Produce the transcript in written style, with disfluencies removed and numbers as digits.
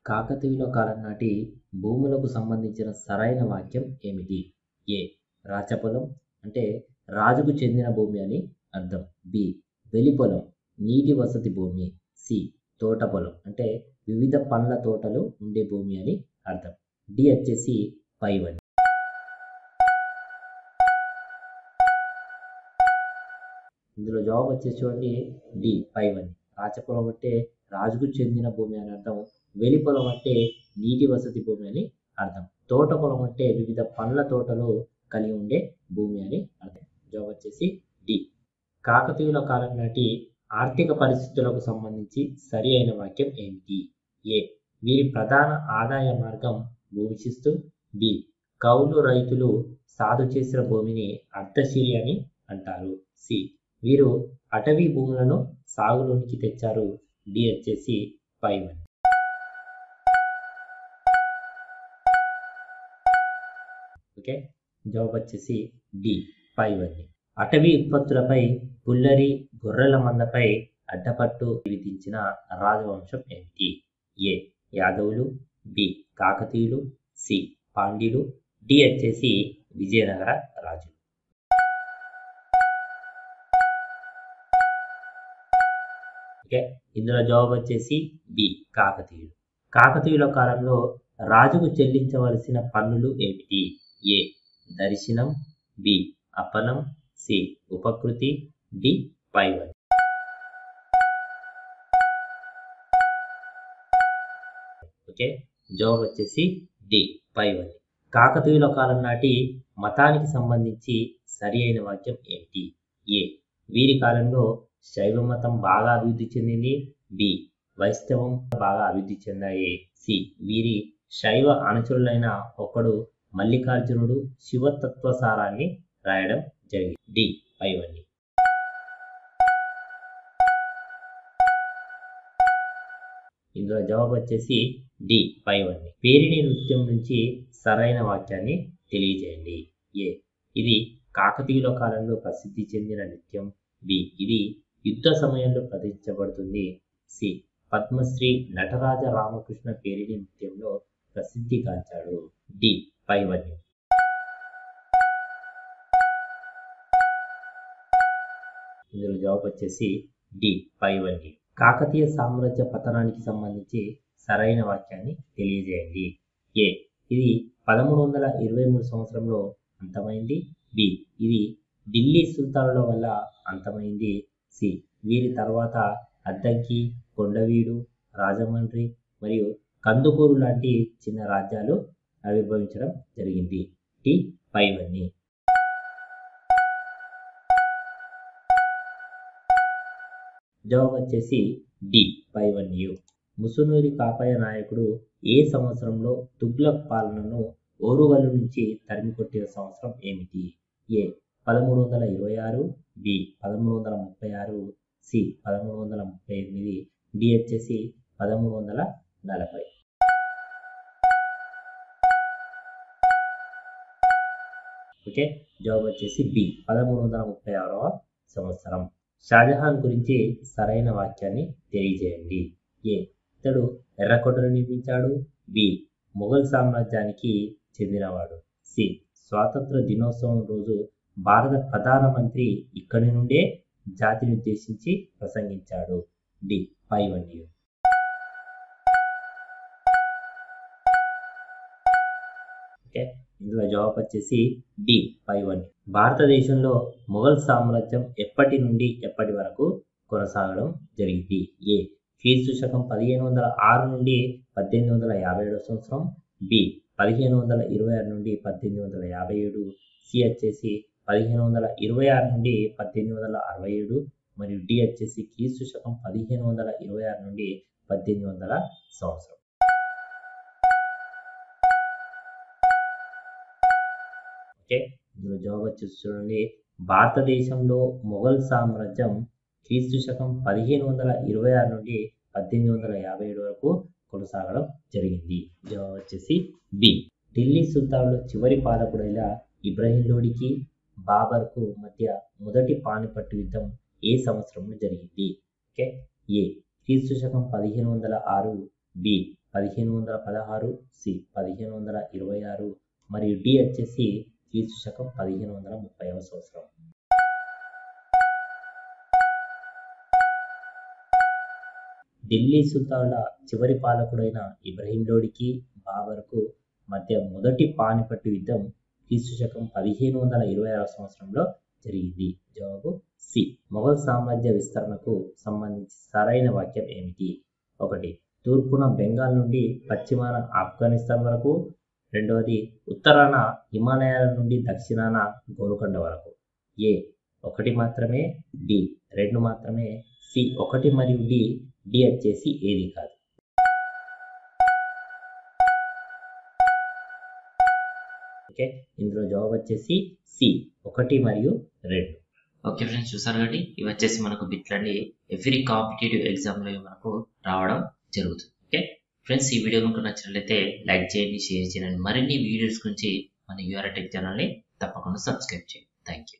కాకతీయుల కాలం నాటి భూములకు సంబంధించిన సరైన వాక్యం ఏమిటి? ఏ. రాచపొలం అంటే రాజుకు చెందిన భూమి అని అర్థం. బి. వెలిపొలం నీటి వసతి భూమి. సి. తోట పొలం అంటే వివిధ పండ్ల తోటలు ఉండే భూమి అని అర్థం. డి వచ్చేసి పైవని. ఇందులో జవాబు వచ్చేసి చూడండి డి పైవని. రాచపొలం అంటే రాజుకు చెందిన భూమి అని అర్థం. వెలిపొలం అంటే నీటి వసతి భూమి అని అర్థం. తోట పొలం అంటే వివిధ పండ్ల తోటలు కలిగి ఉండే భూమి అని అర్థం. జవాబు వచ్చేసి డి. కాకతీయుల కాలం నాటి ఆర్థిక పరిస్థితులకు సంబంధించి సరి అయిన వాక్యం ఏమిటి? ఏ. వీరి ప్రధాన ఆదాయ మార్గం భూమి శిస్తు. బి. కౌలు రైతులు సాగు చేసిన భూమిని అర్ధశీలి అని అంటారు. సి. వీరు అటవీ భూములను సాగులోనికి తెచ్చారు. డి వచ్చేసి పైవని. ఓకే, జవాబు వచ్చేసి డి పైవని. అటవీ ఉత్పత్తులపై పుల్లరి గొర్రెల మందపై అడ్డపట్టు విధించిన రాజవంశం ఏమిటి? ఏ. యాదవులు. బి. కాకతీయులు. సి. పాండ్యులు. డి వచ్చేసి విజయనగర రాజులు. ఓకే, ఇందులో జవాబు వచ్చేసి బి. కాకతీయులు. కాకతీయుల కాలంలో రాజుకు చెల్లించవలసిన పన్నులు ఏమిటి? ఏ. దర్శనం. బి. అపనం. సి. ఉపకృతి. డి పైవని. ఓకే, జవాబు వచ్చేసి డి పైవని. కాకతీయుల కాలం నాటి మతానికి సంబంధించి సరి అయిన వాక్యం ఏమిటి? ఏ. వీరి కాలంలో శైవ మతం బాగా అభివృద్ధి చెందింది. బి. వైష్ణవం బాగా అభివృద్ధి చెందాయి. సి. వీరి శైవ అనుచరులైన ఒకడు మల్లికార్జునుడు శివతత్వసారాన్ని రాయడం జరిగింది. డి పైవని. ఇందులో జవాబు వచ్చేసి డి పైవని. పేరిణి నృత్యం నుంచి సరైన వాక్యాన్ని తెలియజేయండి. ఏ. ఇది కాకతీయుల కాలంలో ప్రసిద్ధి చెందిన నృత్యం. బి. ఇది యుద్ధ సమయంలో ప్రదర్శించబడుతుంది. సి. పద్మశ్రీ నటరాజ రామకృష్ణ పేరిణి నృత్యంలో ప్రసిద్ధి గాంచాడు. డి పైవని. ఇందులో జవాబు వచ్చేసి డి పైవని. కాకతీయ సామ్రాజ్య పతనానికి సంబంధించి సరైన వాక్యాన్ని తెలియజేయండి. ఏ. ఇది 1323 సంవత్సరంలో అంతమైంది. బి. ఇది ఢిల్లీ సుల్తానుల వల్ల అంతమైంది. సి. వీరి తర్వాత అద్దంకి, కొండవీడు, రాజమండ్రి మరియు కందుకూరు లాంటి చిన్న రాజ్యాలు ఆవిర్భవించడం జరిగింది. డి పైవని. జవాబు వచ్చేసి డి పైవన్యు. ముసునూరి కాపయ నాయకుడు ఏ సంవత్సరంలో తుగ్లక్ పాలనను ఓరుగల్లు నుంచి తరిమికొట్టిన సంవత్సరం ఏమిటి? ఏ. 1326. బి. 1336. సి. 1338. డి వచ్చేసి 1340. ఓకే, జవాబు వచ్చేసి బి 1336వ సంవత్సరం. షాజహాన్ గురించి సరైన వాక్యాన్ని తెలియజేయండి. ఏ. ఇతడు ఎర్రకోటను నిర్మించాడు. బి. మొఘల్ సామ్రాజ్యానికి చెందినవాడు. సి. స్వాతంత్ర దినోత్సవం రోజు భారత ప్రధానమంత్రి ఇక్కడి నుండే జాతిని ఉద్దేశించి ప్రసంగించాడు. డి పైవన్యు. ఓకే, ఇందులో జవాబు వచ్చేసి డి పైవన్యు. భారతదేశంలో మొఘల్ సామ్రాజ్యం ఎప్పటి నుండి ఎప్పటి వరకు కొనసాగడం జరిగింది? ఏ. క్రీస్తు శకం 1506 నుండి 1857 సంవత్సరం. బి. 1526 నుండి 1857. సి వచ్చేసి 1526 నుండి 1867 మరియు డి వచ్చేసి క్రీస్తు శకం 1526 నుండి 1800 సంవత్సరం. ఓకే, ఇందులో జవాబు వచ్చేసి చూడండి భారతదేశంలో మొఘల్ సామ్రాజ్యం క్రీస్తు శకం 1526 నుండి 1857 వరకు కొనసాగడం జరిగింది. జవాబు వచ్చేసి బి. ఢిల్లీ సుల్తానుల చివరి పాలకుడైన ఇబ్రహీం లోడికి బాబర్కు మధ్య మొదటి పానిపట్టు యుద్ధం ఏ సంవత్సరంలో జరిగింది? ఓకే, ఏ. క్రీస్తు శకం 1506. బి. 1516, సి 1526 మరియు డి వచ్చేసి క్రీస్తు శకం 1530వ సంవత్సరం. ఢిల్లీ సుల్తానుల చివరి పాలకుడైన ఇబ్రహీం లోడికి బాబర్కు మధ్య మొదటి పానిపట్టు యుద్ధం క్రీస్తు శకం 1526వ సంవత్సరంలో జరిగింది. జవాబు సి. మొఘల్ సామ్రాజ్య విస్తరణకు సంబంధించి సరైన వాక్యం ఏమిటి? 1. తూర్పున బెంగాల్ నుండి పశ్చిమాన ఆఫ్ఘనిస్తాన్ వరకు. 2. ఉత్తరాన హిమాలయాల నుండి దక్షిణాన గోల్కొండ వరకు. ఏ 1 మాత్రమే, డి 2 మాత్రమే, సి 1 మరియు డి వచ్చేసి ఏది కాదు. ఓకే, ఇందులో జవాబు వచ్చేసి సి 1 మరియు 2. ఓకే ఫ్రెండ్స్, చూసారు కాబట్టి ఇవి వచ్చేసి మనకు బిట్లండి ఎవ్రీ కాంపిటేటివ్ ఎగ్జామ్లో మనకు రావడం జరుగుతుంది. ఓకే ఫ్రెండ్స్, ఈ వీడియో మీకు నచ్చినట్లయితే లైక్ చేయండి, షేర్ చేయండి. మరిన్ని వీడియోస్ గురించి మన యూఆర్ఐ టెక్ ఛానల్ని తప్పకుండా సబ్స్క్రైబ్ చేయండి. Thank you.